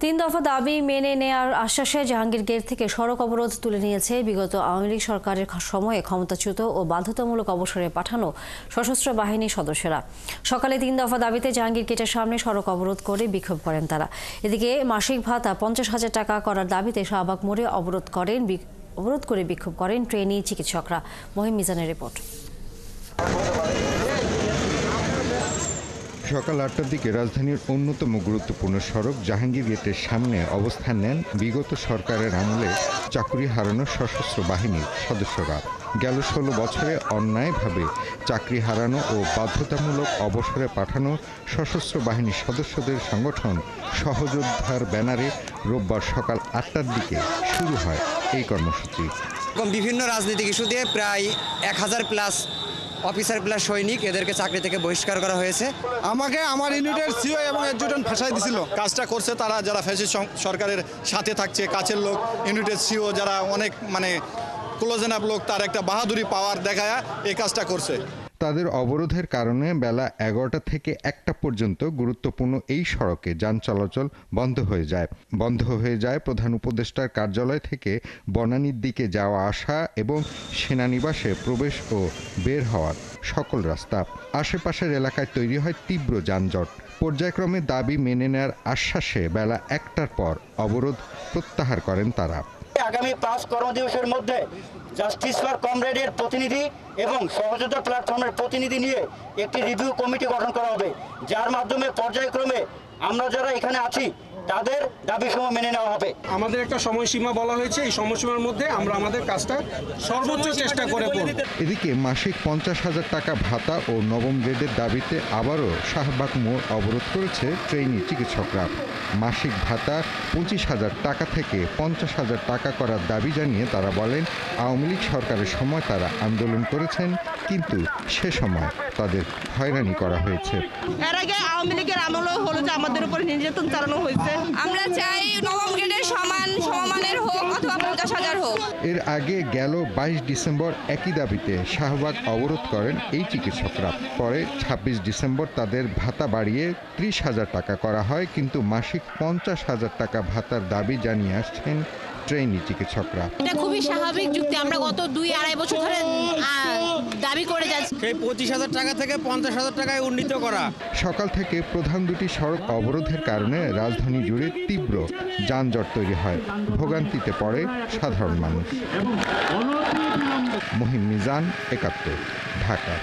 তিন দফা দাবি মেনে নেয়ার আশ্বাসে জাহাঙ্গীর গেট থেকে সড়ক অবরোধ তুলে নিয়েছে বিগত আওয়ামী লীগ সরকারের সময়ে ক্ষমতাচ্যুত ও বাধ্যতামূলক অবসরে পাঠানো সশস্ত্র বাহিনীর সদস্যরা। সকালে তিন দফা দাবিতে জাহাঙ্গীর গেটের সামনে সড়ক অবরোধ করে বিক্ষোভ করেন তারা। এদিকে মাসিক ভাতা 50,000 টাকা করার দাবিতে শাহবাগ মোড়ে অবরোধ করে বিক্ষোভ করেন ট্রেনি চিকিৎসকরা। মহিম মিজানের রিপোর্ট। সকাল ৮টার দিকে রাজধানীর অন্যতম গুরুত্বপূর্ণ সড়ক জাহাঙ্গীর গেটের সামনে অবস্থান নেন বিগত সরকারের আমলে চাকরি হারানো সশস্ত্র বাহিনীর সদস্যরা। গেল ১৬ বছরে অন্যায়ভাবে চাকরি হারানো ও বাধ্যতামূলক অবসরে পাঠানো সশস্ত্র বাহিনীর সদস্যদের সংগঠন সহযোদ্ধার ব্যানারে রোববার সকাল ৮টার দিকে শুরু হয় এই কর্মসূচি। বিভিন্ন রাজনৈতিক ইস্যু দিয়ে প্রায় 1000+ অফিসার প্লাস সৈনিক এদেরকে চাকরি থেকে বহিষ্কার করা হয়েছে। আমাকে আমার ইউনিটের সিও এবং অ্যাডজুটেন্ট ফাঁসাই দিছিল। কাজটা করছে তারা যারা ফ্যাসিস্ট সরকারের সাথে থাকছে, কাছের লোক, ইউনিটের সিও যারা অনেক ক্লোজ এনাফ লোক, তার একটা বাহাদুরি পাওয়ার দেখায় এই কাজটা করছে। তাদের অবরোধের কারণে বেলা 11টা থেকে 1টা পর্যন্ত গুরুত্বপূর্ণ এই সড়কে যান চলাচল বন্ধ হয়ে যায় প্রধান উপদেষ্টার কার্যালয় থেকে বনানীর দিকে যাওয়া আসা এবং সেনানিবাসে প্রবেশ ও বের হওয়ার সকল রাস্তা। আশেপাশের এলাকায় তৈরি হয় তীব্র যানজট। পর্যায়ক্রমে দাবি মেনে নেওয়ার আশ্বাসে বেলা 1টার পর অবরোধ প্রত্যাহার করেন তারা। আগামী 5 কর্মদিবসের মধ্যে জাস্টিস ফর কমরেডের প্রতিনিধি এবং সহযোদ্ধা প্ল্যাটফর্মের প্রতিনিধি নিয়ে একটি রিভিউ কমিটি গঠন করা হবে, যার মাধ্যমে পর্যায়ক্রমে আমরা যারা এখানে আছি তাদের দাবিসমূহ মেনে নেওয়া হবে। আমাদের একটা সময়সীমা বলা হয়েছে, এই সময়সীমার মধ্যে আমরা আমাদের কাজটা সর্বোচ্চ চেষ্টা করে করব। এদিকে মাসিক 50,000 টাকা ভাতা ও নবম গ্রেডের দাবিতে আবারও শাহবাগ মোড় অবরোধ করেছে ট্রেনি চিকিৎসকরা। মাসিক ভাতা 25,000 টাকা থেকে 50,000 টাকা করার দাবি জানিয়ে তারা বলেন, আওয়ামী লীগ সরকারের সময় তারা আন্দোলন করেছেন, কিন্তু সে সময় তাদের হয়রানি করা হয়েছে। এর আগে আওয়ামী লীগের আমলেও হলো যে আমাদের উপর নির্যাতন চালানো হয়েছে। আমরা চাই নবম গ্রেডের সমানের হোক অথবা 50,000 হোক। এর আগে গেল 22 ডিসেম্বর একই দাবিতে শাহবাগ অবরোধ করেন এই চিকিৎসকরা। পরে 26 ডিসেম্বর তাদের ভাতা বাড়িয়ে 30,000 টাকা করা হয়, কিন্তু মাসিক 50,000 টাকা ভাতার দাবি জানিয়ে আসছেন ট্রেনি চিকিৎসকরা। এটা খুবই স্বাভাবিক যুক্তি, আমরা গত 2-2.5 বছর ধরে দাবি করে যাচ্ছি। এই 25,000 টাকা থেকে 50,000 টাকায় উন্নীত করা। সকাল থেকে প্রধান দুটি সড়ক অবরোধের কারণে রাজধানী জুড়ে তীব্র যানজট তৈরি হয়। ভোগান্তিতে পড়ে সাধারণ মানুষ। মহিম মিজান, 71, ঢাকা।